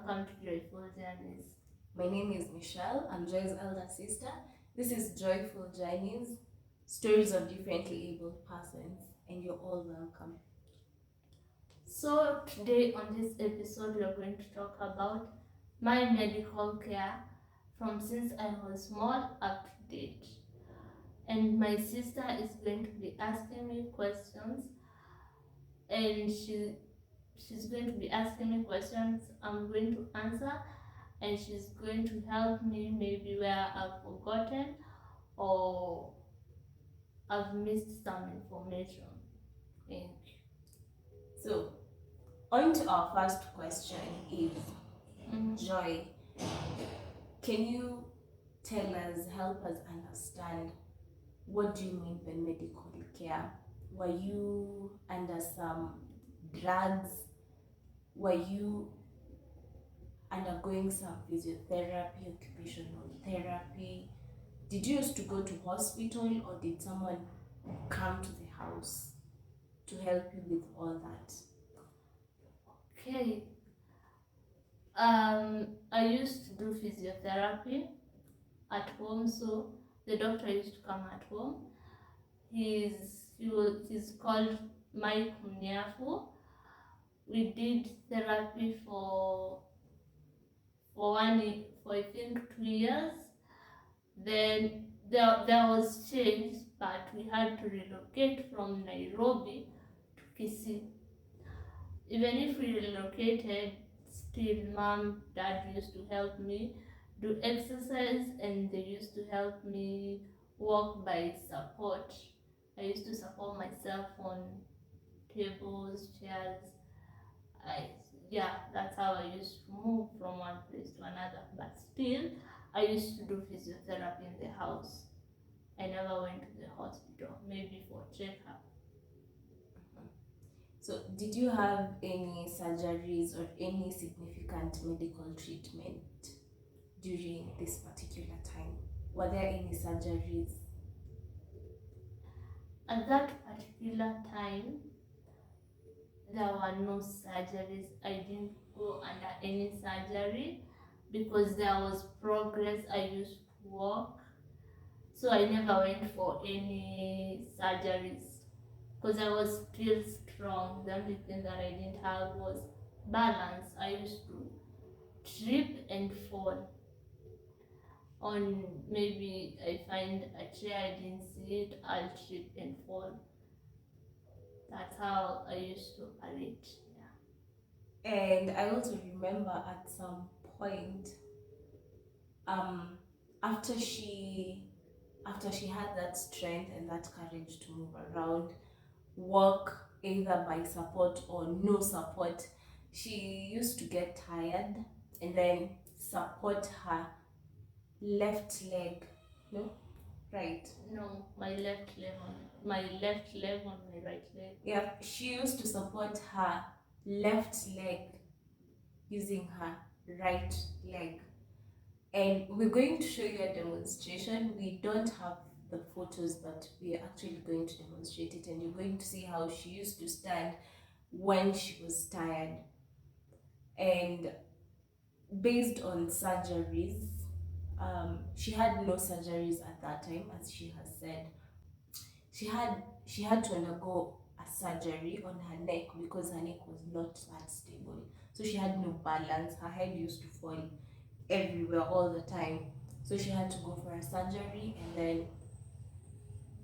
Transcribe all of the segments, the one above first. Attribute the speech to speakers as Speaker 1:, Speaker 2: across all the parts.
Speaker 1: welcome to Joyful Journeys.
Speaker 2: My name is Michelle. I'm Joy's elder sister. This is Joyful Journeys, stories of differently abled persons, and you're all welcome.
Speaker 1: So today on this episode, we are going to talk about my medical care from since I was small up to date. And my sister is going to be asking me questions, and she's going to be asking me questions I'm going to answer, and she's going to help me maybe where I've forgotten or I've missed some information. Thank you.
Speaker 2: So, on to our first question is Joy, can you help us understand what do you mean by medical care? Were you under some drugs? Were you undergoing some physiotherapy, occupational therapy? Did you used to go to hospital, or did someone come to the house to help you with all that?
Speaker 1: Okay. I used to do physiotherapy at home, so the doctor used to come at home. He's called Mike Mnyafu. We did therapy for I think 2 years. Then there was change, but we had to relocate from Nairobi to Kisii. Even if we relocated, still mom, dad used to help me do exercise, and they used to help me walk by support. I used to support myself on tables, chairs. That's how I used to move from one place to another. But still, I used to do physiotherapy in the house. I never went to the hospital, maybe for checkup.
Speaker 2: So, did you have any surgeries or any significant medical treatment during this particular time? Were there any surgeries?
Speaker 1: At that particular time, there were no surgeries. I didn't go under any surgery because there was progress. I used to walk, so I never went for any surgeries because I was still strong. The only thing that I didn't have was balance. I used to trip and fall on, maybe I find a chair, I didn't see it, I'll trip and fall. That's how I used to operate. Yeah.
Speaker 2: And I also remember at some point, after she had that strength and that courage to move around, walk either by support or no support, she used to get tired and then support her left leg. No? Right.
Speaker 1: No, my left leg on my right leg.
Speaker 2: Yeah, she used to support her left leg using her right leg. And we're going to show you a demonstration. We don't have the photos, but we are actually going to demonstrate it, and you're going to see how she used to stand when she was tired. And based on surgeries, she had no surgeries at that time, as she has said. She had to undergo a surgery on her neck because her neck was not that stable. So she had no balance. Her head used to fall everywhere all the time. So she had to go for a surgery, and then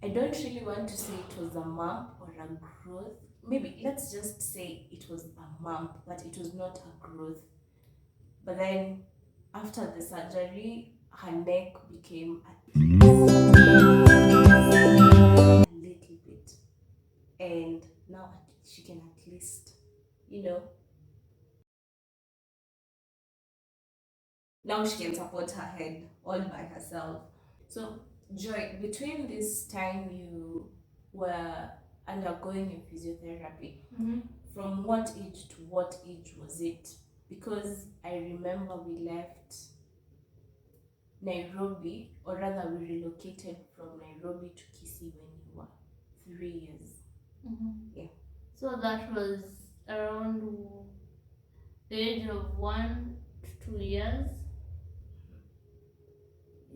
Speaker 2: I don't really want to say it was a bump or a growth. Maybe let's just say it was a bump, but it was not a growth. But then after the surgery, her neck became a little bit, and now she can at least, now she can support her head all by herself. So, Joy, between this time you were undergoing your physiotherapy, from what age to what age was it? Because I remember we left Nairobi, or rather we relocated from Nairobi to Kisii when you were 3 years. Yeah.
Speaker 1: So that was around the age of 1 2 years.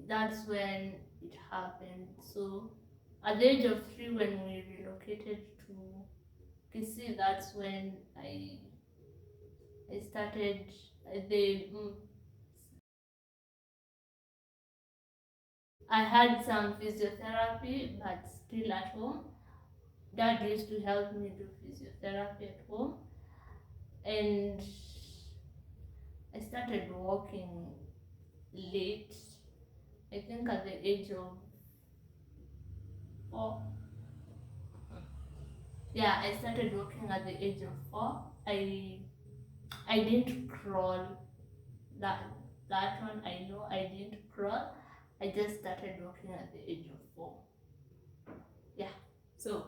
Speaker 1: That's when it happened. So at the age of 3, when we relocated to Kisii, that's when I started the I had some physiotherapy, but still at home. Dad used to help me do physiotherapy at home, and I started walking late. I think at the age of 4. Yeah, I started walking at the age of 4. I didn't crawl. That one I know I didn't crawl. I just started walking at the age of 4. Yeah.
Speaker 2: So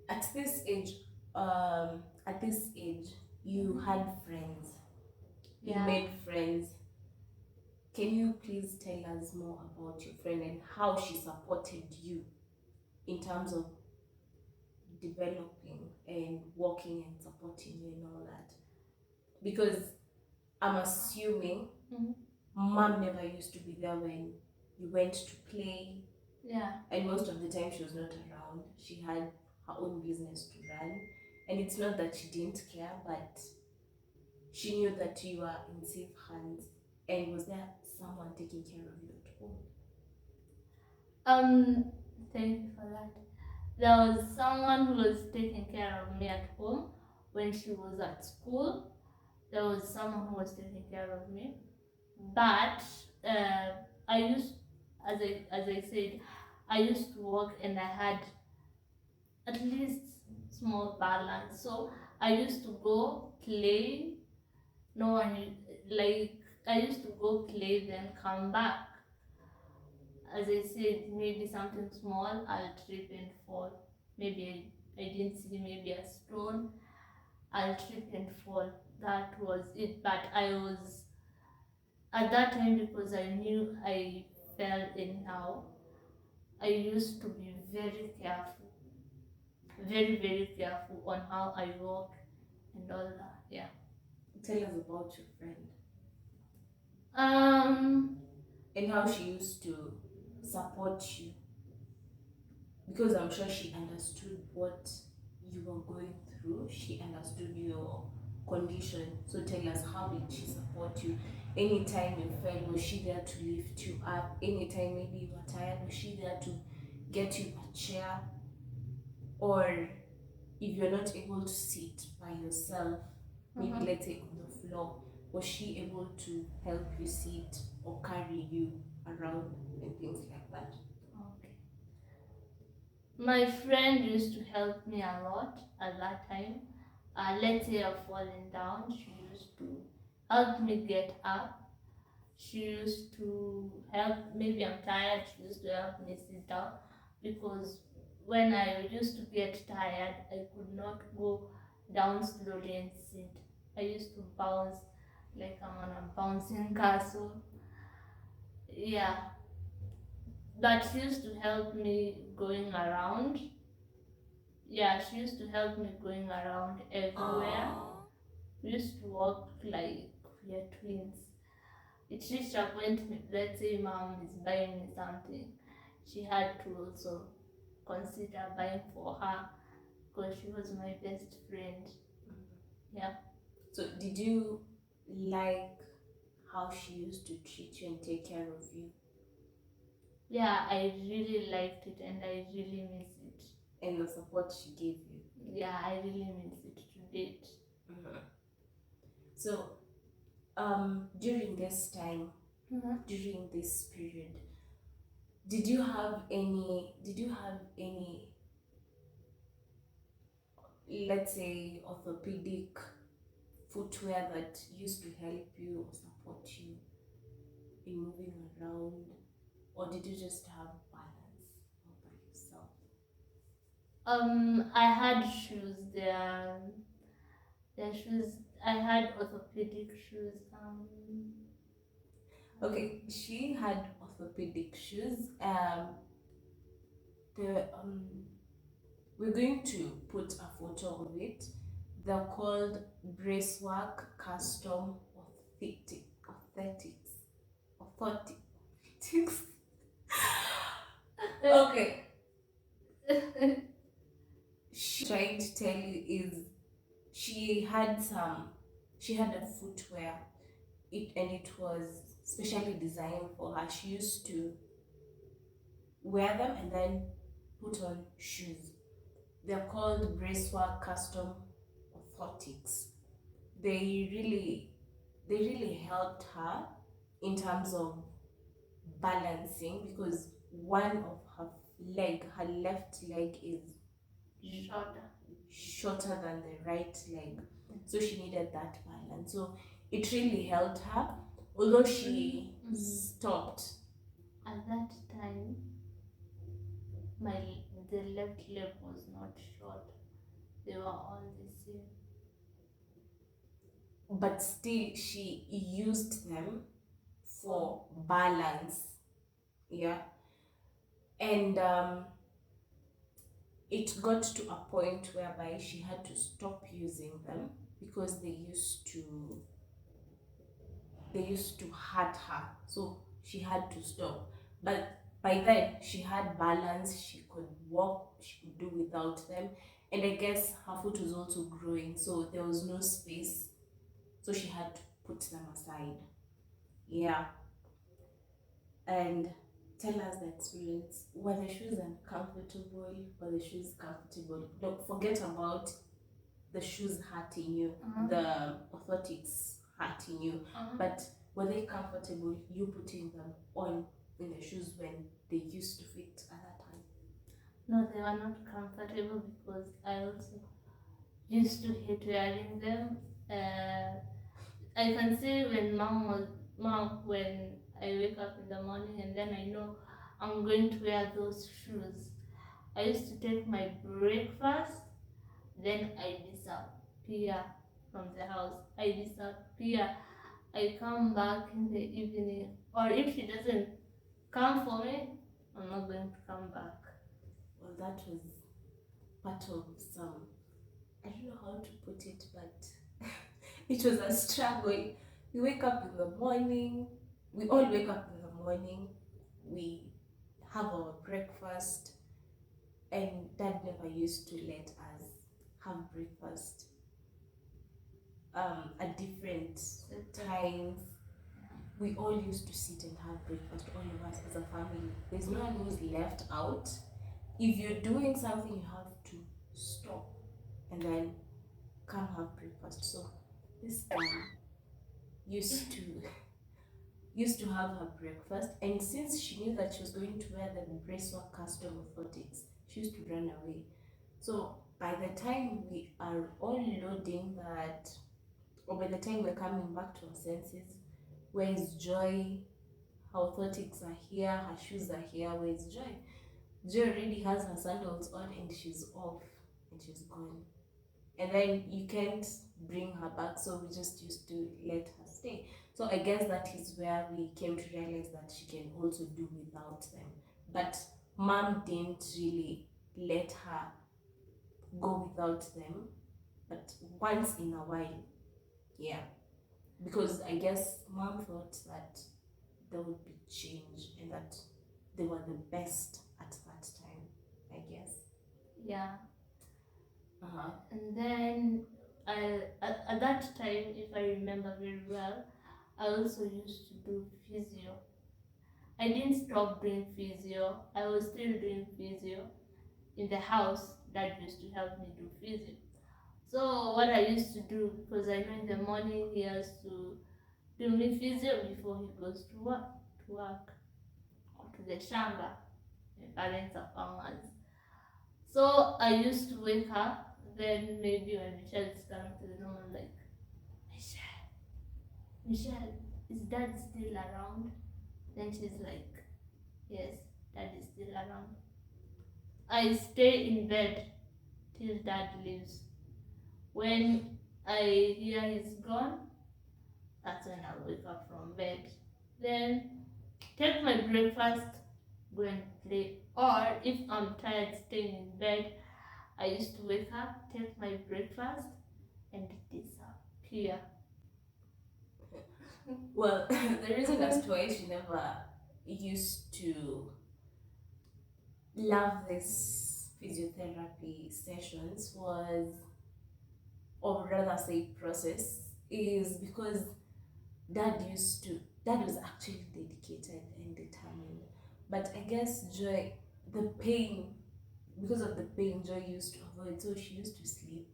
Speaker 2: at this age, you had friends. You
Speaker 1: Yeah.
Speaker 2: made friends. Can you please tell us more about your friend and how she supported you in terms of developing and working and supporting you and all that? Because I'm assuming
Speaker 1: Mhm.
Speaker 2: mom never used to be there when you went to play,
Speaker 1: Yeah.
Speaker 2: and most of the time she was not around. She had her own business to run, and it's not that she didn't care, but she knew that you were in safe hands. And was there someone taking care of you at home?
Speaker 1: Thank you for that. There was someone who was taking care of me at home when she was at school. There was someone who was taking care of me, but I used, as I said, I used to work and I had at least small balance. So I used to go play. No one like I used to go play, then come back. As I said, maybe something small, I'll trip and fall. Maybe I didn't see maybe a stone, I'll trip and fall. That was it. But I was at that time, because I knew I fell anyhow, I used to be very careful, very, very careful on how I walk and all that. Yeah.
Speaker 2: Tell us about your friend
Speaker 1: Um.
Speaker 2: and how she used to support you, because I'm sure she understood what you were going through. She understood your condition. So tell us, how did she support you? Anytime you fell, was she there to lift you up? Anytime maybe you were tired, was she there to get you a chair? Or if you're not able to sit by yourself, maybe let's say on the floor, was she able to help you sit or carry you around and things like that?
Speaker 1: Okay. My friend used to help me a lot at that time. Let's say I've fallen down, she used to help me get up. She used to help, maybe I'm tired, she used to help me sit down, because when I used to get tired, I could not go down slowly and sit. I used to bounce like I'm on a bouncing castle. Yeah, but she used to help me going around. Yeah, she used to help me going around everywhere. We used to walk like we are twins. It reached a point, let's say mom is buying me something, she had to also consider buying for her, because she was my best friend. Yeah.
Speaker 2: So did you like how she used to treat you and take care of you?
Speaker 1: Yeah, I really liked it and I really miss it.
Speaker 2: And the support she gave you?
Speaker 1: Yeah, I really miss it to date.
Speaker 2: So during this time, during this period, did you have any, let's say, orthopedic footwear that used to help you or support you in moving around, or did you just have balance all by yourself?
Speaker 1: I had shoes there. The shoes, I had orthopedic shoes.
Speaker 2: Okay, she had orthopedic shoes. The We're going to put a photo of it. They're called Bracework Custom orthotics. Okay, she trying to tell you is she had a footwear and it was specially designed for her. She used to wear them and then put on shoes. They're called Bracework Custom Orthotics. They really helped her in terms of balancing because one of her left leg is
Speaker 1: Shorter.
Speaker 2: shorter than the right leg, so she needed that balance. So it really helped her, although she stopped.
Speaker 1: At that time, the left leg was not short. They were all the same.
Speaker 2: But still she used them for balance. Yeah. And it got to a point whereby she had to stop using them because they used to hurt her, so she had to stop. But by then she had balance, she could walk, she could do without them, and I guess her foot was also growing, so there was no space, so she had to put them aside. Yeah. And tell us the experience. Were the shoes uncomfortable? Were the shoes comfortable? Don't forget about the shoes hurting you, the orthotics hurting you, but were they comfortable, you putting them on in the shoes when they used to fit at that time?
Speaker 1: No, they were not comfortable because I also used to hate wearing them. I can say when when I wake up in the morning and then I know I'm going to wear those shoes. I used to take my breakfast, then I disappear from the house. I disappear. I come back in the evening, or if she doesn't come for me, I'm not going to come back.
Speaker 2: Well, that was part of some, I don't know how to put it, but it was a struggle. We wake up in the morning, we all wake up in the morning, we have our breakfast, and Dad never used to let us have breakfast at different times. We all used to sit and have breakfast, all of us as a family. There's no one who's left out. If you're doing something, you have to stop and then come have breakfast. So this time used to have her breakfast, and since she knew that she was going to wear the Bracework Custom Orthotics, she used to run away. So by the time we are all loading that, or by the time we're coming back to our senses, where is Joy? Her orthotics are here, her shoes are here, where is Joy? Joy already has her sandals on and she's off and she's gone. And then you can't bring her back, so we just used to let her stay. So I guess that is where we came to realize that she can also do without them. But Mom didn't really let her go without them, but once in a while, yeah. Because I guess Mom thought that there would be change and that they were the best at that time, I guess.
Speaker 1: Yeah.
Speaker 2: Uh-huh.
Speaker 1: And then at that time, if I remember very well, I also used to do physio. I didn't stop doing physio. I was still doing physio in the house. Dad used to help me do physio. So what I used to do, because I know in the morning he has to do me physio before he goes to work, or to the shamba. My parents are farmers. So I used to wake up, then maybe when Michelle is coming to the room, I'm like, Michelle, is Dad still around? Then she's like, yes, Dad is still around. I stay in bed till Dad leaves. When I hear he's gone, that's when I'll wake up from bed. Then take my breakfast, go and play. Or if I'm tired staying in bed, I used to wake up, take my breakfast, and disappear.
Speaker 2: Well, the reason as to why she never used to love this physiotherapy sessions was, or rather say process, is because dad was actually dedicated and determined. But I guess Joy, the pain, because of the pain, Joy used to avoid. So she used to sleep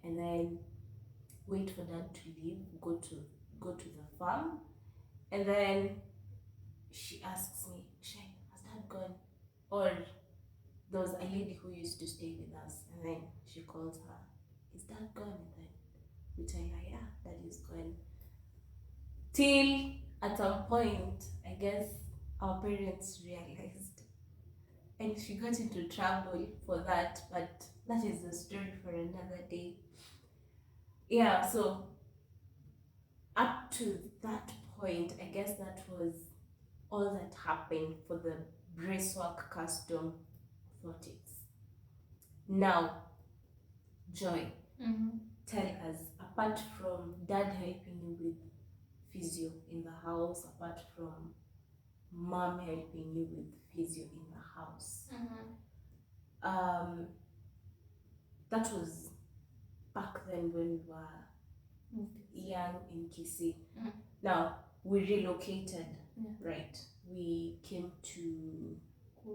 Speaker 2: and then wait for dad to leave, go to the farm, and then she asks me, Shane, has dad gone? Or there was a lady who used to stay with us, and then she calls her, is dad gone? And then we tell her, yeah, dad is gone. Till at some point, I guess our parents realized, and she got into trouble for that, but that is a story for another day. Yeah, so up to that point, I guess that was all that happened for the Bracework Custom Orthotics. Now, Joy, tell us, apart from dad helping you with physio in the house, apart from mom helping you with physio in the house, that was back then when we were young in Kisii. Now, we relocated, right? We came to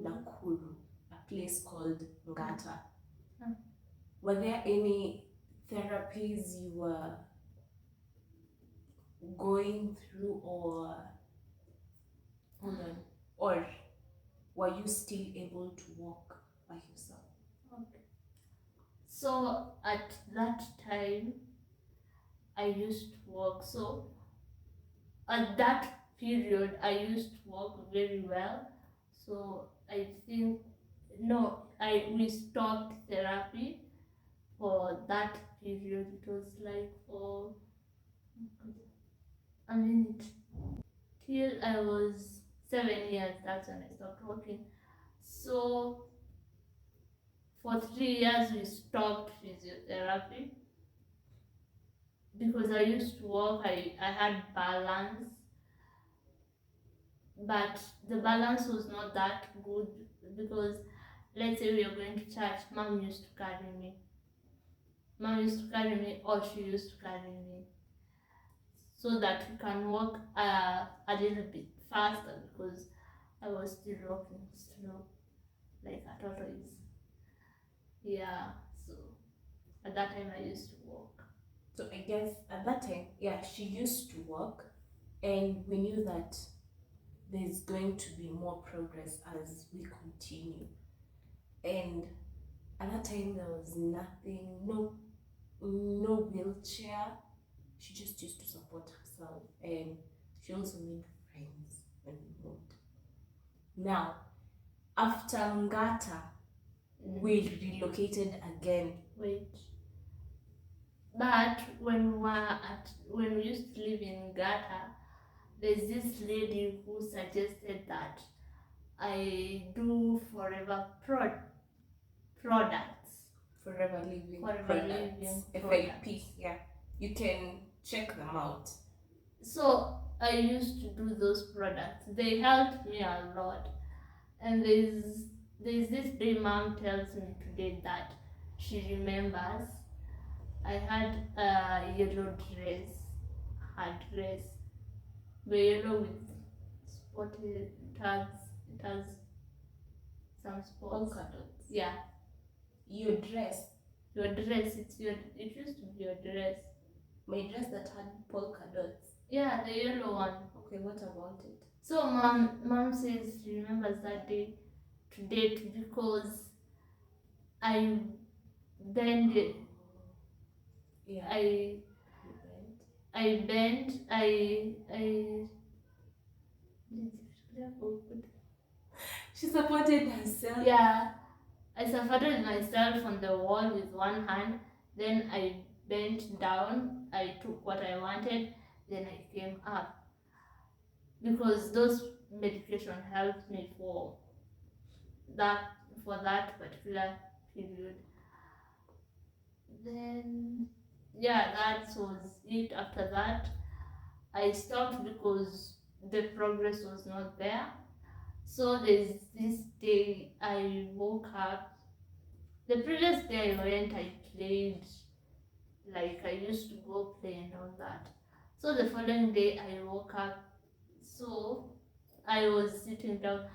Speaker 2: Nakuru, a place called Ngata. Were there any therapies you were going through, or hold on, or were you still able to walk by yourself?
Speaker 1: Okay. So at that time, I used to walk. So at that period, I used to walk very well. So I think we stopped therapy for that period. It was like for a minute till I was 7 years. That's when I stopped walking. So for 3 years we stopped physiotherapy because I used to walk. I had balance, but the balance was not that good because let's say we are going to church, mom used to carry me. Or she used to carry me so that we can walk a little bit faster because I was still walking slow like a tortoise. Yeah, so at that time I used to walk.
Speaker 2: So I guess at that time, yeah, she used to walk, and we knew that there's going to be more progress as we continue. And at that time there was nothing, no wheelchair. She just used to support herself, and she also made friends when we moved. Now, after Ngata, we relocated again.
Speaker 1: Wait. But when we used to live in Gata, there's this lady who suggested that I do forever products.
Speaker 2: Forever Living
Speaker 1: Forever
Speaker 2: Products,
Speaker 1: Living
Speaker 2: FLP. Yeah, you can check them out.
Speaker 1: So I used to do those products. They helped me a lot. And there's this day mom tells me today that she remembers I had a yellow dress, her dress, the yellow with spotted, it has some spots.
Speaker 2: Polka dots.
Speaker 1: Yeah.
Speaker 2: Your dress.
Speaker 1: It used to be your dress.
Speaker 2: My dress that had polka dots.
Speaker 1: Yeah, the yellow one.
Speaker 2: Okay, what about it?
Speaker 1: So mom says she remembers that day to date because I bend it.
Speaker 2: Yeah.
Speaker 1: I bent.
Speaker 2: She supported herself.
Speaker 1: Yeah, I supported myself on the wall with one hand. Then I bent down. I took what I wanted. Then I came up because those medication helped me for that particular period. Then yeah, that was it. After that, I stopped because the progress was not there. So there's this day I woke up. The previous day I went, I played, like I used to go play and all that. So the following day I woke up. So I was sitting down.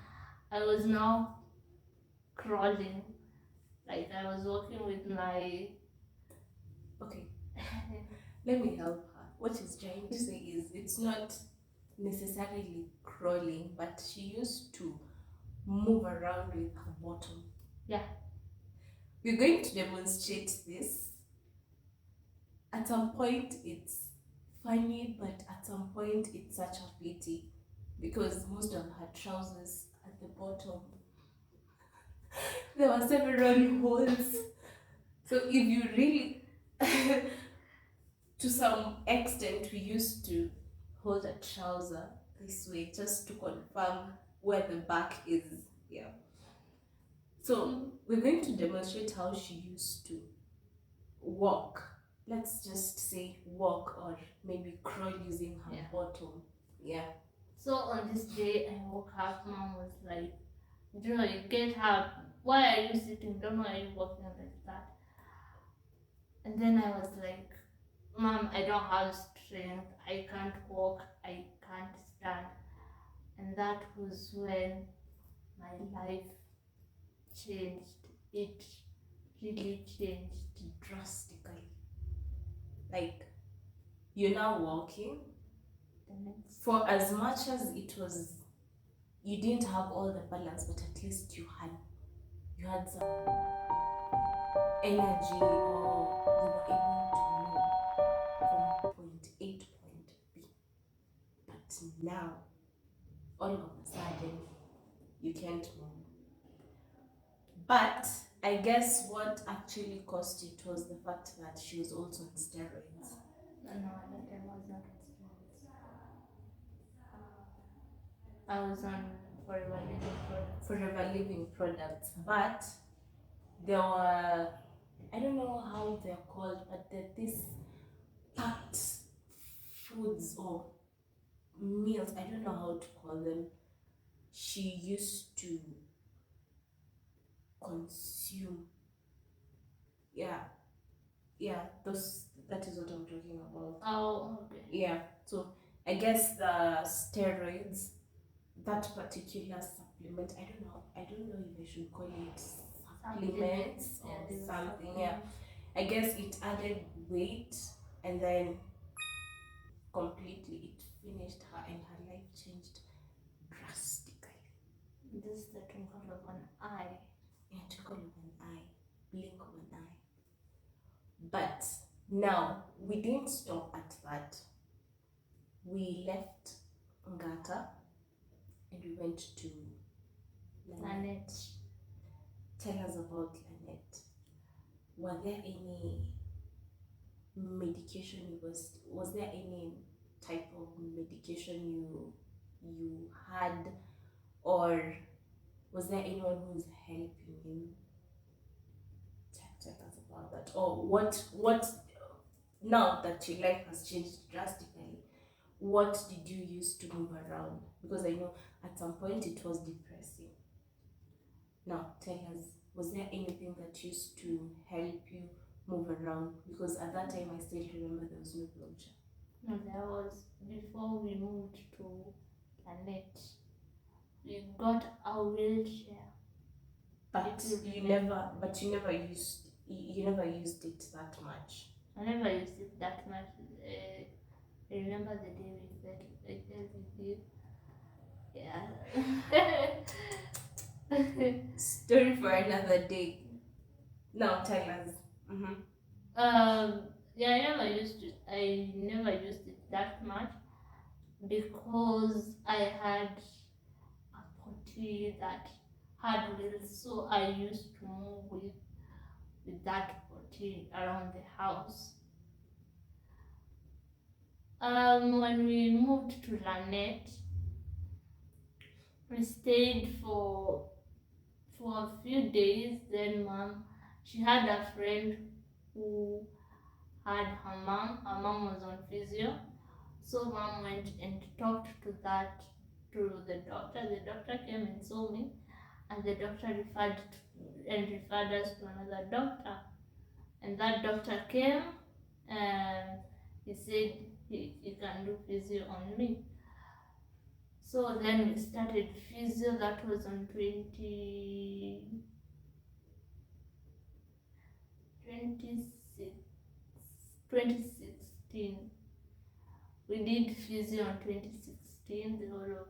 Speaker 1: I was now crawling. Like I was walking with my.
Speaker 2: Okay, let me help her. What she's trying to say is it's not necessarily crawling, but she used to move around with her bottom.
Speaker 1: Yeah.
Speaker 2: We're going to demonstrate this. At some point, it's funny, but at some point, it's such a pity because most of her trousers at the bottom, there were several holes. So if you really, to some extent, we used to hold a trouser this way just to confirm where the back is. Yeah. So we're going to demonstrate how she used to walk. Let's just say walk or maybe crawl using her bottom. Yeah.
Speaker 1: So on this day I woke up, mom was like, Joy, get up. Why are you sitting down? Why are you walking like that? And then I was like, Mom, I don't have strength. I can't walk. I can't stand. And that was when my life changed. It really changed.
Speaker 2: Drastically. Like, you're now walking.
Speaker 1: The next
Speaker 2: For as much as it was, you didn't have all the balance, but at least you had some energy, or you were able to move from point A to point B. But now, all of a sudden, you can't move. But I guess what actually caused it was the fact that she was also on steroids.
Speaker 1: no, at that time I was not on steroids. I was on Forever Living products.
Speaker 2: Forever Living products, but there were, I don't know how they're called, but they're these packed foods or meals, I don't know how to call them, she used to consume. Yeah, that is what I'm talking about.
Speaker 1: Oh, okay.
Speaker 2: Yeah, so I guess the steroids, that particular supplement, I don't know if I should call it supplements or something. Yeah, I guess it added weight and then completely it finished her and her life changed drastically.
Speaker 1: This is the twinkle of an eye.
Speaker 2: Yeah, twinkle of an eye, blink of an eye. But now we didn't stop at that. We left Ngata and we went to
Speaker 1: Lynette.
Speaker 2: Tell us about Lynette. Were there any medication was there any type of medication you had, or was there anyone who's helping you? Tell us about that. Or what now that your life has changed drastically, what did you use to move around? Because I know at some point it was depressing. Now tell us, was there anything that used to help you move around? Because at that time I still remember there was no wheelchair.
Speaker 1: No, there was, before we moved to Lynette, we got a wheelchair.
Speaker 2: But you never used it that much.
Speaker 1: I never used it that much. I remember the day we fell. I fell with you. Yeah.
Speaker 2: Story for another day. Now tell us.
Speaker 1: Yeah, I never used it that much because I had a potty that had wheels, so I used to move with that potty around the house. When we moved to Lynette, we stayed for a few days. Then mom, she had a friend who had her mom. Her mom was on physio, So mom went and talked to the doctor. The doctor came and saw me, and the doctor referred us to another doctor. And that doctor came and he said he can do physio on me. So then we started physio. That was on 2016. We did physio on 2016, the whole of,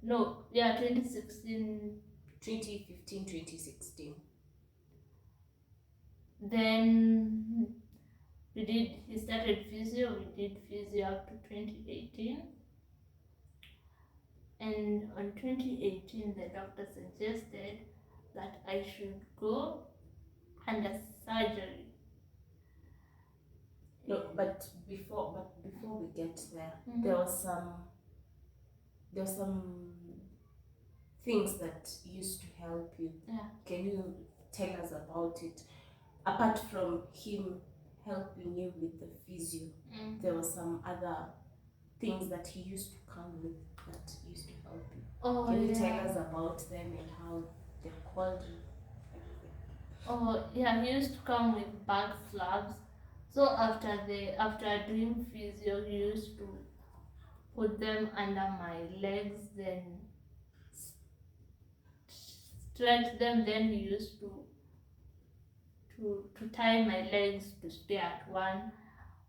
Speaker 1: no, yeah, 2016.
Speaker 2: 2015, 2016.
Speaker 1: Then he started physio, we did physio up to 2018. And on 2018, the doctor suggested that I should go under surgery.
Speaker 2: No, but before we get there, there was some things that used to help you.
Speaker 1: Yeah.
Speaker 2: Can you tell us about it? Apart from him helping you with the physio, there were some other things that he used to come with that used to help you.
Speaker 1: Oh,
Speaker 2: Can you
Speaker 1: yeah.
Speaker 2: tell us about them and how they're called and everything?
Speaker 1: Oh yeah, he used to come with back slabs. So after doing physio, he used to put them under my legs, then stretch them. Then he used to tie my legs to stay at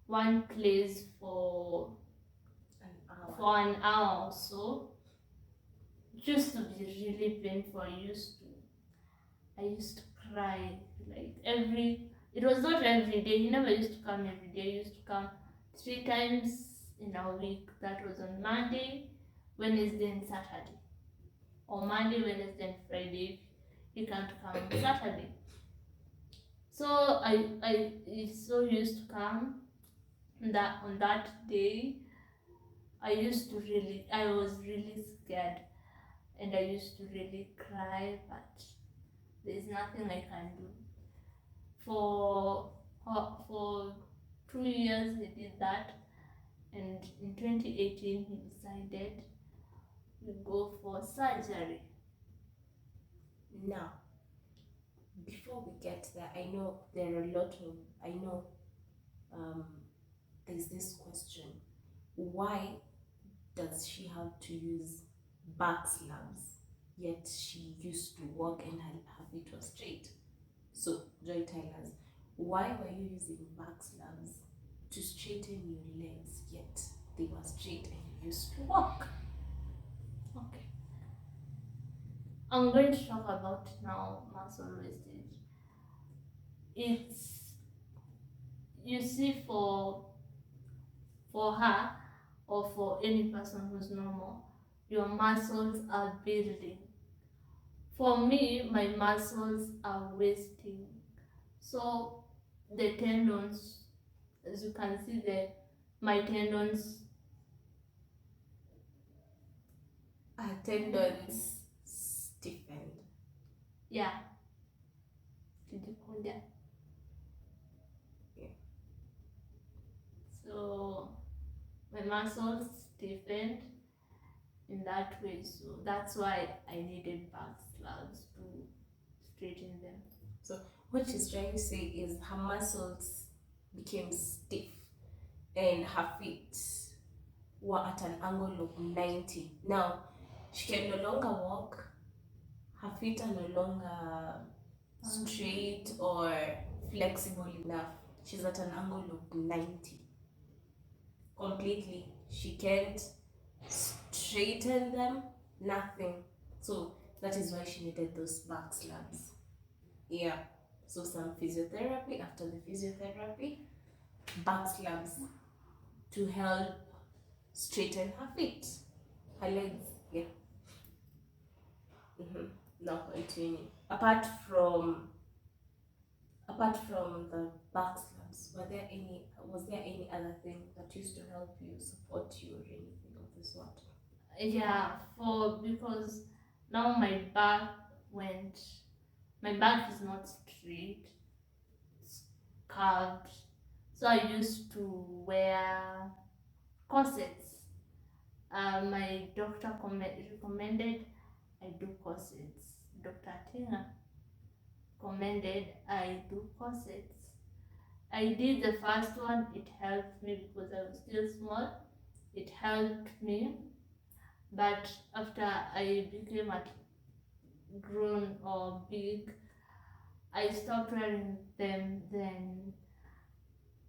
Speaker 1: one place for an hour or so. It used to be really painful. I used to cry like it was not every day. He never used to come every day. He used to come 3 times in a week. That was on Monday, Wednesday, and Saturday. Or Monday, Wednesday, and Friday. He can't come on Saturday. So he used to come on that day. I was really scared, and I used to really cry, but there's nothing I can do. For 2 years he did that, and in 2018 he decided to go for surgery.
Speaker 2: Now, before we get there, I know there are a lot of, there's this question: why does she have to use back slabs, yet she used to walk and her feet was straight? So, Joy, tell us, why were you using back slabs to straighten your legs, yet they were straight and you used to walk?
Speaker 1: Okay. I'm going to talk about now muscle wastage. It's, you see, for her or for any person who's normal, your muscles are building. For me, my muscles are wasting. So the tendons, as you can see there, my tendons
Speaker 2: Stiffened.
Speaker 1: Yeah. Did you call that?
Speaker 2: Yeah.
Speaker 1: So my muscles stiffened in that way. So that's why I needed back slabs to straighten them.
Speaker 2: So what she's trying to say is her muscles became stiff and her feet were at an angle of 90. Now she can no longer walk. Her feet are no longer straight or flexible enough. She's at an angle of 90 completely. She can't straighten them, nothing. So that is why she needed those back slabs. Yeah. So some physiotherapy. After the physiotherapy, back slabs to help straighten her feet, her legs. Yeah. Now continue. Apart from the back slabs, was there any other thing that used to help you, support you, or anything of the sort?
Speaker 1: Yeah, because now my back is not straight, it's curved. So I used to wear corsets. My doctor recommended I do corsets. Dr. Tinga recommended I do corsets. I did the first one, it helped me because I was still small. It helped me, but after I became grown or big, I stopped wearing them. Then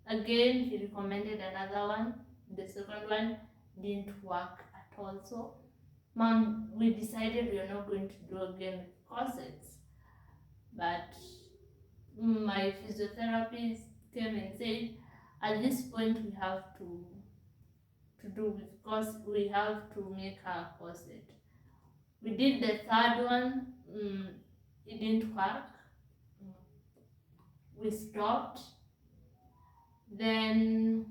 Speaker 1: again, he recommended another one. The second one didn't work at all. So, Mom, we decided we are not going to do again with corsets. But my physiotherapist came and said, at this point, we have to do because we have to make a corset. We did the third one, it didn't work. We stopped. Then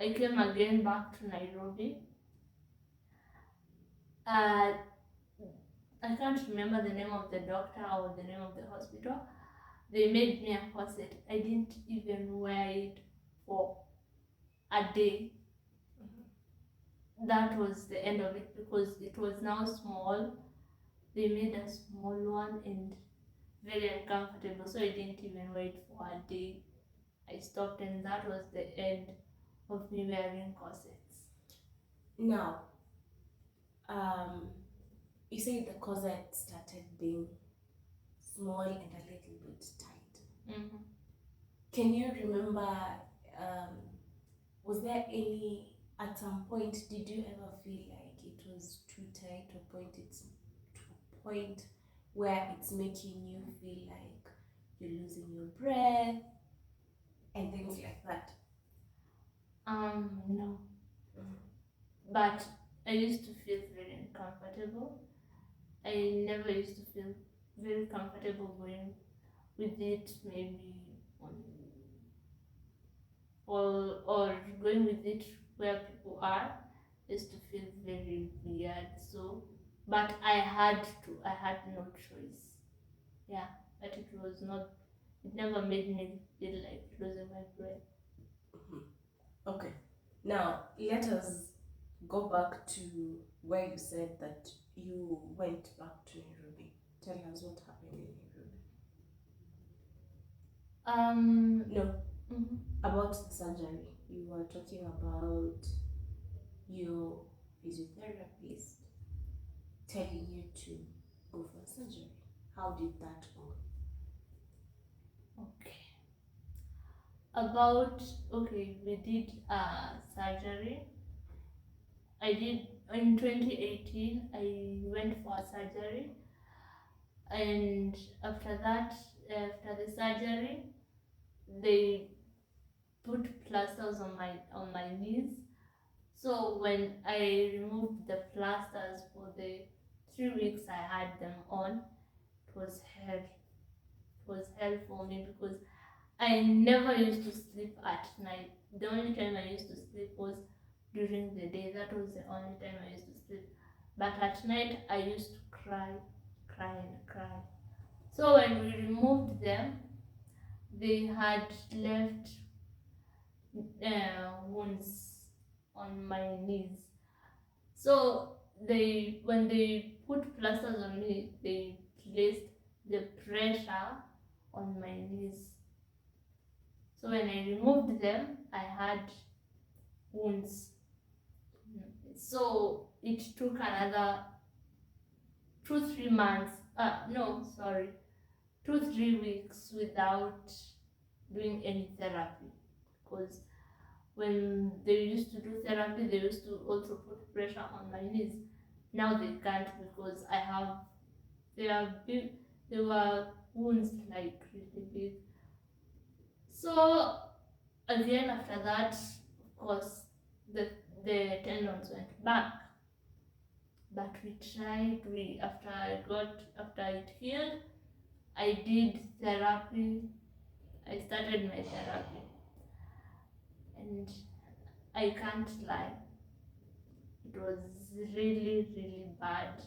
Speaker 1: I came again back to Nairobi. I can't remember the name of the doctor or the name of the hospital. They made me a corset. I didn't even wear it for a day. That was the end of it because it was now small. They made a small one and very uncomfortable, so I didn't even wear it for a day. I stopped, and that was the end of me wearing corsets.
Speaker 2: Now, you say the corset started being small and a little bit tight.
Speaker 1: Mm-hmm.
Speaker 2: Can you remember, was there any, at some point, did you ever feel like it was too tight to a point where it's making you feel like you're losing your breath and things like that?
Speaker 1: No. But I used to feel very uncomfortable. I never used to feel very comfortable going with it, maybe or going with it where people are. Used to feel very weird. So, but I had no choice. Yeah, but it was not. It never made me feel like losing my breath.
Speaker 2: Okay. Now, let us go back to where you said that you went back to Nairobi. Tell us what happened in Nairobi. No, about the surgery. You were talking about your physiotherapist telling you to go for surgery. How did that go?
Speaker 1: We did surgery. I did in 2018. I went for a surgery, and after the surgery, they put plasters on my knees. So when I removed the plasters for the 3 weeks I had them on, it was hell. It was hell for me because I never used to sleep at night. The only time I used to sleep was during the day. That was the only time I used to sleep. But at night I used to cry. So when we removed them, they had left wounds on my knees. So when they put plasters on me, they placed the pressure on my knees. So when I removed them, I had wounds. So it took another 2-3 months. 2-3 weeks without doing any therapy, because when they used to do therapy, they used to also put pressure on my knees. Now they can't because there were wounds like really big. So again, after that, of course, the tendons went back. But we tried. After it healed, I did therapy. I started my therapy, and I can't lie, it was really, really bad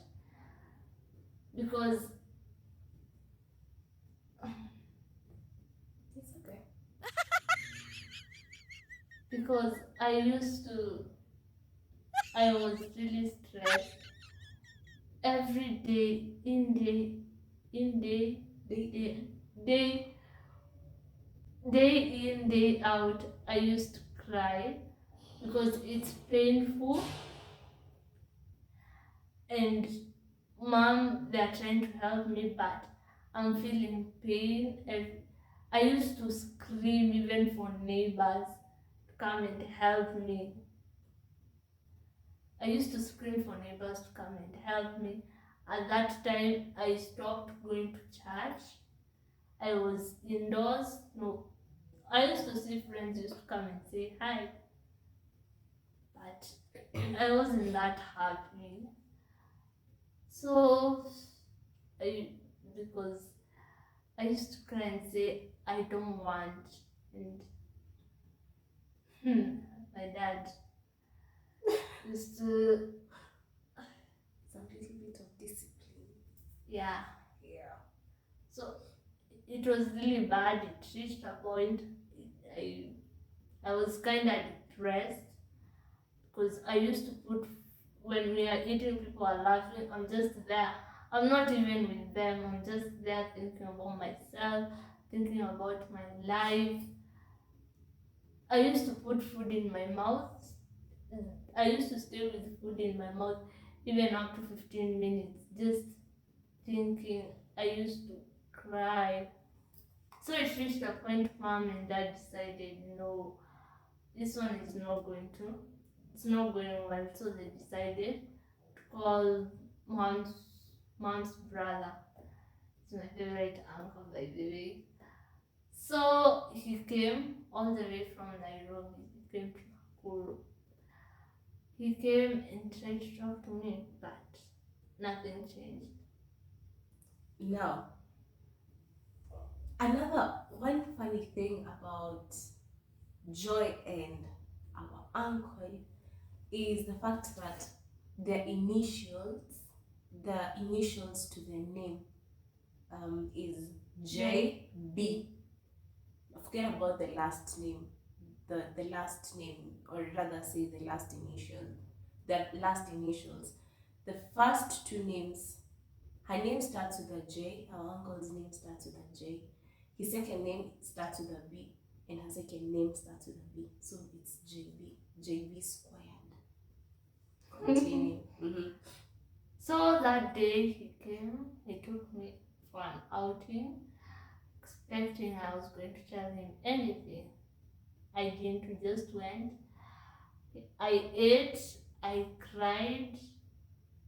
Speaker 1: because
Speaker 2: It's okay.
Speaker 1: because I was really stressed every day, in day, day, day, day in, day out. I used to cry because it's painful, and mom, they're trying to help me, but I'm feeling pain. And I used to scream even for neighbors to come and help me. I used to scream for neighbors to come and help me. At that time, I stopped going to church. I was indoors. No, I used to see friends used to come and say hi, but I wasn't that happy. So I, because I used to cry and say I don't want, and my dad used to,
Speaker 2: Some little bit of discipline.
Speaker 1: yeah.
Speaker 2: Yeah.
Speaker 1: So it was really bad. It reached a point I I was kind of depressed because I used to put, when we are eating, people are laughing. I'm just there. I'm not even with them. I'm just there thinking about myself, thinking about my life. I used to put food in my mouth. I used to stay with food in my mouth even up to 15 minutes, just thinking. I used to cry. So it reached a point mom and dad decided, no, this one is not going to, it's not going well. So they decided to call mom's mom's brother. It's my favorite uncle, by the way. So he came all the way from Nairobi. He came to Nakuru. He came and tried to talk to me, but nothing changed.
Speaker 2: Now, another one funny thing about Joy and our uncle is the fact that the initials to their name is JB. Forget about the last name, the last name, or rather say the last initial, the last initials. The first two names, her name starts with a J, her uncle's name starts with a J. His second name starts with a B, and her second name starts with a B. So it's JB, JB squared. Continue.
Speaker 1: So that day he came, he took me for an outing, expecting I was going to tell him anything. I didn't, we just went. I ate, I cried,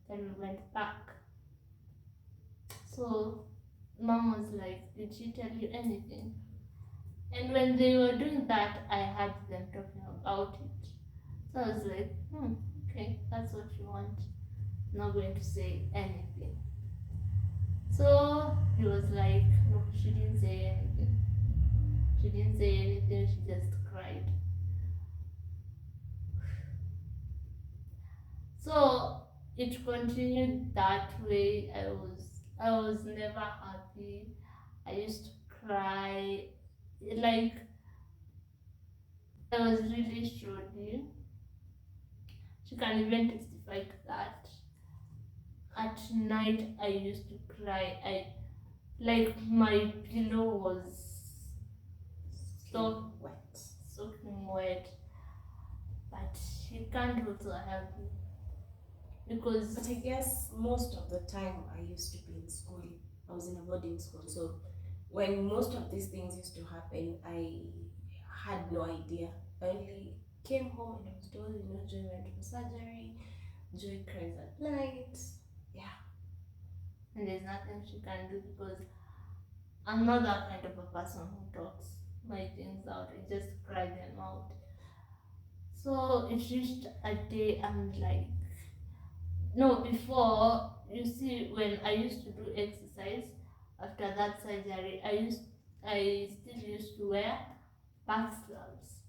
Speaker 1: then we went back. So mom was like, did she tell you anything? And when they were doing that, I had them talking about it. So I was like, okay, that's what you want. I'm not going to say anything. So he was like, no, she didn't say anything. She didn't say anything, she just cried. So it continued that way. I was never happy. I used to cry. Like, I was really struggling. She can even testify to that. At night I used to cry. I, like, my pillow was so
Speaker 2: wet.
Speaker 1: soaking wet. But she can't also help me because,
Speaker 2: But I guess most of the time I used to be in school. I was in a boarding school, so when most of these things used to happen, I had no idea. I only came home and I was told, Joy went for surgery, Joy cries at night. Yeah.
Speaker 1: and there's nothing she can do because I'm not that kind of a person who talks my things out. I just cry them out. So it reached a day I'm like, no, before, you see, when I used to do exercise after that surgery, I still used to wear back gloves.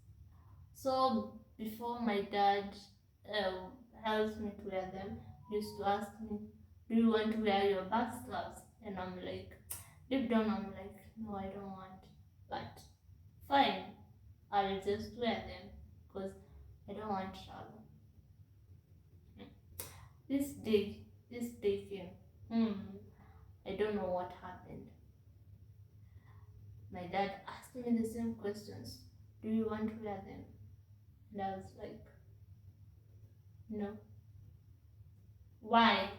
Speaker 1: So before my dad helps me to wear them, he used to ask me, do you want to wear your back gloves? And I'm like, deep down I'm like, no, I don't want. But fine, I'll just wear them because I don't want trouble. This day came. I don't know what happened. My dad asked me the same questions. Do you want to wear them? And I was like, no. Why?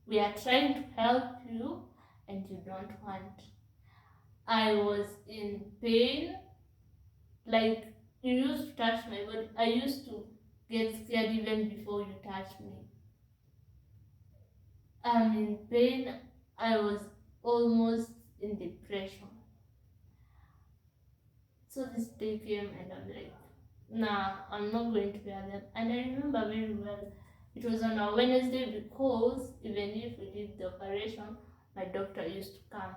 Speaker 1: We are trying to help you and you don't want. I was in pain. Like, you used to touch my body. I used to get scared even before you touch me. I'm in pain. I was almost in depression. So this day came and I'm like, nah, I'm not going to wear them. And I remember very well, it was on a Wednesday because even if we did the operation, my doctor used to come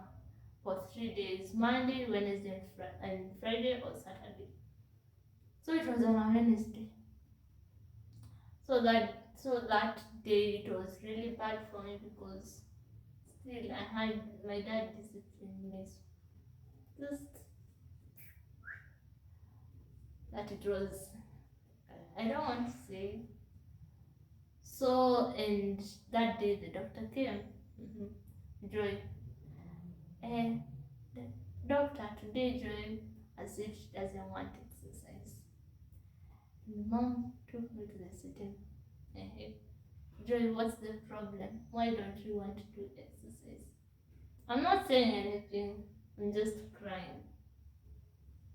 Speaker 1: for 3 days, Monday, Wednesday, and Friday or Saturday. So it was on a Wednesday. So that day it was really bad for me because still I had my dad disciplined me. Just that it was, I don't want to say. So, and that day the doctor came, Joy, and the doctor today, Joy, as if she doesn't want exercise. And mom took me to the sitting. Joy, what's the problem? Why don't you want to do exercise? I'm not saying anything, I'm just crying.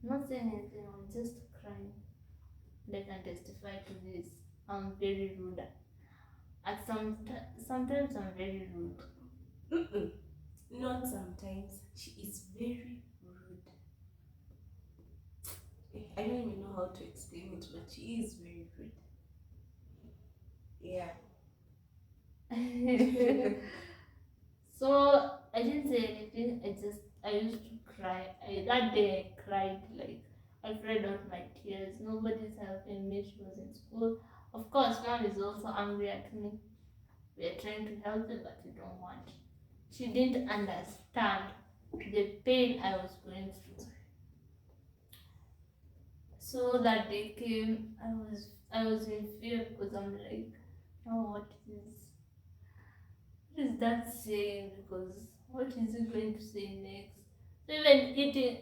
Speaker 1: I'm not saying anything, I'm just crying. And I can testify to this. I'm very rude. At sometimes I'm very rude.
Speaker 2: Not sometimes. She is very rude. I don't even know how to explain it, but she is very rude. Yeah.
Speaker 1: So I didn't say anything. I used to cry. That day I cried, like I cried out my tears. Nobody's helping me. She was in school. Of course, mom is also angry at me. We are trying to help her, but you don't want. She didn't understand the pain I was going through. So that day came, I was in fear because I'm like, oh, what is that saying? Because what is he going to say next? So even eating,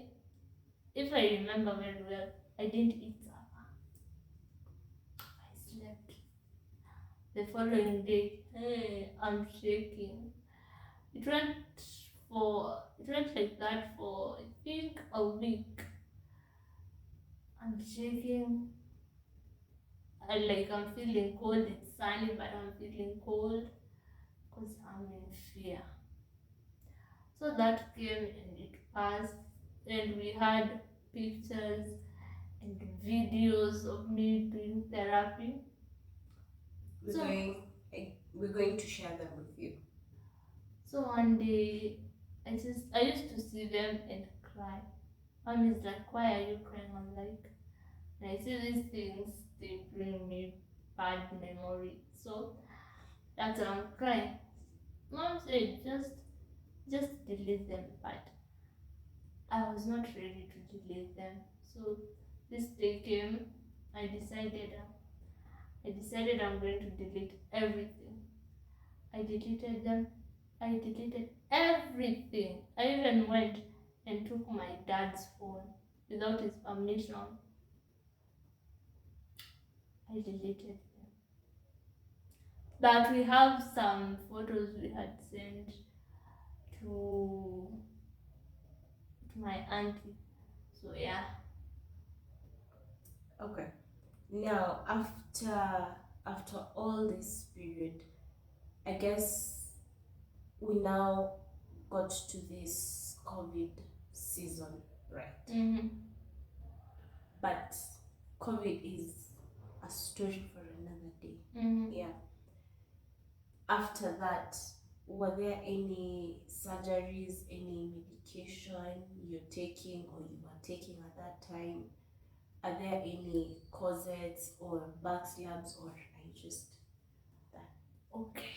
Speaker 1: if I remember very well, I didn't eat supper. I slept. The following day, hey, I'm shaking. It went like that for I think a week. I'm shaking. I'm feeling cold. It's sunny, but I'm feeling cold because I'm in fear. So that came and it passed, and we had pictures and videos of me doing therapy.
Speaker 2: We're going to share them with you.
Speaker 1: So one day, I used to see them and cry. Mom is like, why are you crying? I'm like, and I see these things, they bring me bad memory. So that's why I'm crying. Mom said, just delete them, but I was not ready to delete them. So this day came, I decided I'm going to delete everything. I deleted them. I deleted everything. I even went and took my dad's phone without his permission. I deleted them. But we have some photos we had sent to my auntie. So yeah.
Speaker 2: Okay. Now after all this period, I guess we now got to this COVID season, right? But COVID is a story for another day. Yeah. After that, were there any surgeries, any medication you're taking or you were taking at that time? Are there any corsets or back slabs, or are you just that?
Speaker 1: Okay.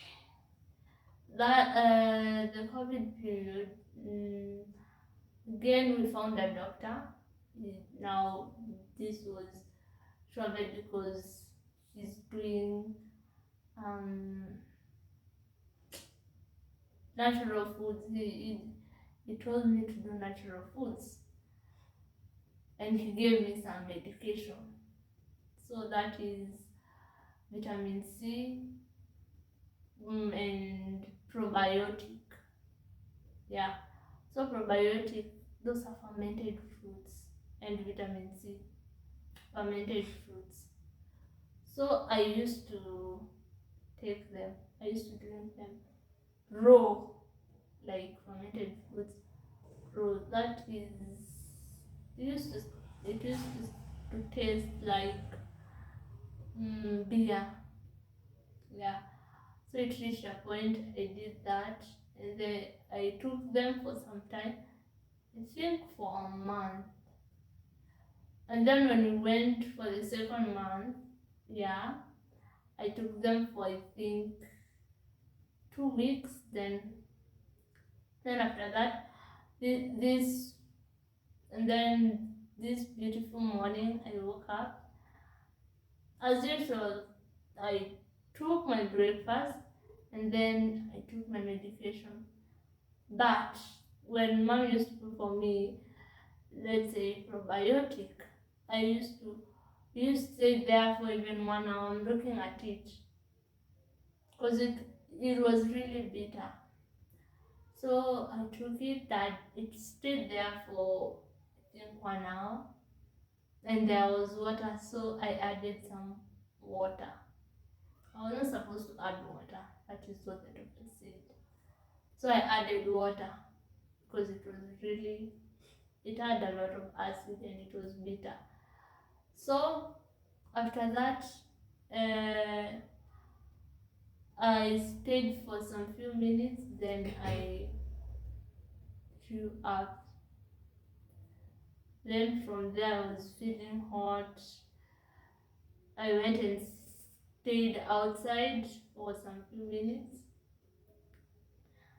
Speaker 1: That the COVID period, again we found a doctor. Now this was travel because he's doing um, natural foods. He told me to do natural foods, and he gave me some medication. So that is vitamin C, and probiotic. Yeah. So probiotic, those are fermented fruits, and vitamin C, fermented fruits. So I used to take them. I used to drink them raw, like fermented fruits raw. That is, it used to, to taste like beer. Yeah. So it reached a point I did that, and then I took them for some time. I think for a month. And then when we went for the second month, yeah, I took them for I think 2 weeks. Then after that, this and then this beautiful morning, I woke up. As usual, I took my breakfast and then I took my medication. But when mom used to put for me, let's say probiotic, we used to stay there for even 1 hour. I'm looking at it because it was really bitter. So I took it, that it stayed there for I think 1 hour, and there was water, so I added some water. I was not supposed to add water, that is what the doctor said. So I added water because it had a lot of acid and it was bitter. So after that, I stayed for some few minutes, then I threw up. Then from there I was feeling hot. I went and stayed outside for some few minutes.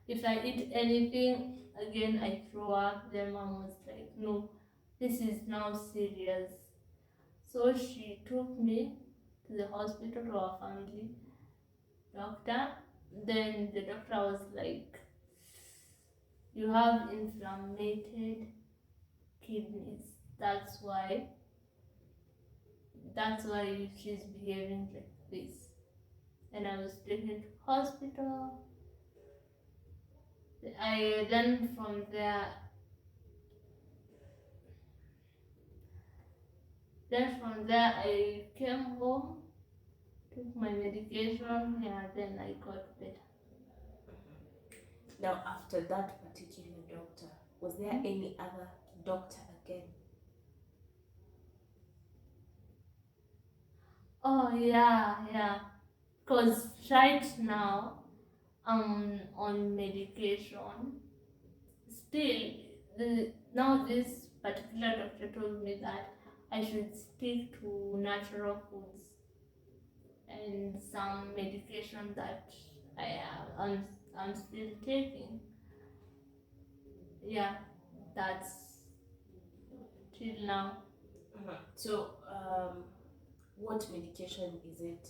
Speaker 1: If I eat anything, again I throw up. Then mom was like, no, this is now serious. So she took me to the hospital, to our family doctor. Then the doctor was like, you have inflamed kidneys. That's why she's behaving like this. And I was taken to hospital. I then from there I came home, took my medication, yeah, then I got better.
Speaker 2: Now, after that particular doctor, was there any other doctor again?
Speaker 1: Oh yeah. Because right now I'm on medication. Still, now this particular doctor told me that I should stick to natural foods and some medication that I'm still taking. Yeah, that's till now.
Speaker 2: So, what medication is it?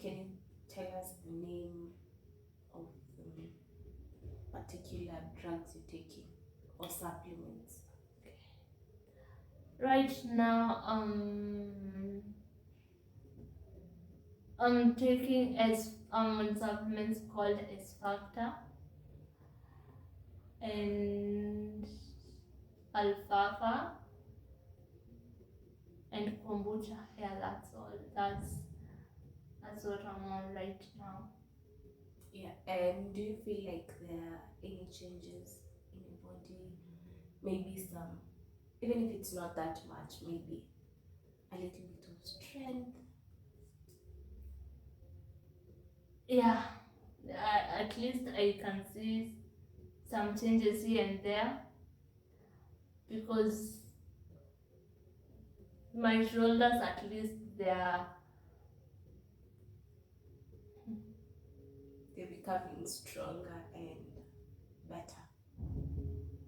Speaker 2: Can you tell us the name of the particular drugs you're taking or supplements?
Speaker 1: Right now, I'm taking supplements called S Factor and Alfalfa and kombucha. Yeah, that's all. That's what I'm on right now.
Speaker 2: Yeah, and do you feel like there are any changes in your body? Maybe some, even if it's not that much, maybe a little bit of strength.
Speaker 1: Yeah, at least I can see some changes here and there because my shoulders, at least they're
Speaker 2: becoming stronger and better.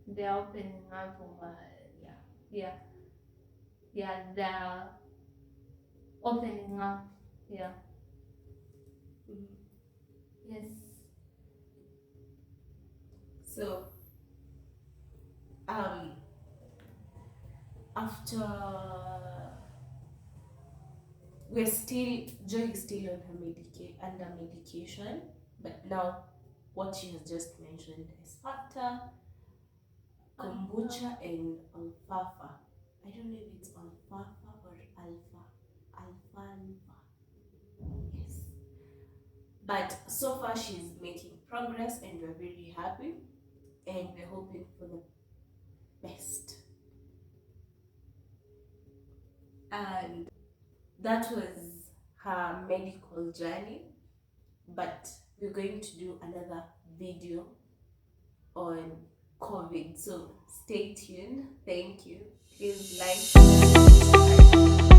Speaker 1: they're opening up for my yeah they're opening up. Yeah. Yes.
Speaker 2: So after Joy is still on her under medication, but now what she has just mentioned is Fanta, kombucha, and alfalfa. I don't know if it's alfalfa or alfalfa. Yes. But so far she's making progress and we're very happy and we're hoping for the best. And that was her medical journey, but we're going to do another video on COVID, so stay tuned. Thank you. Please like, subscribe.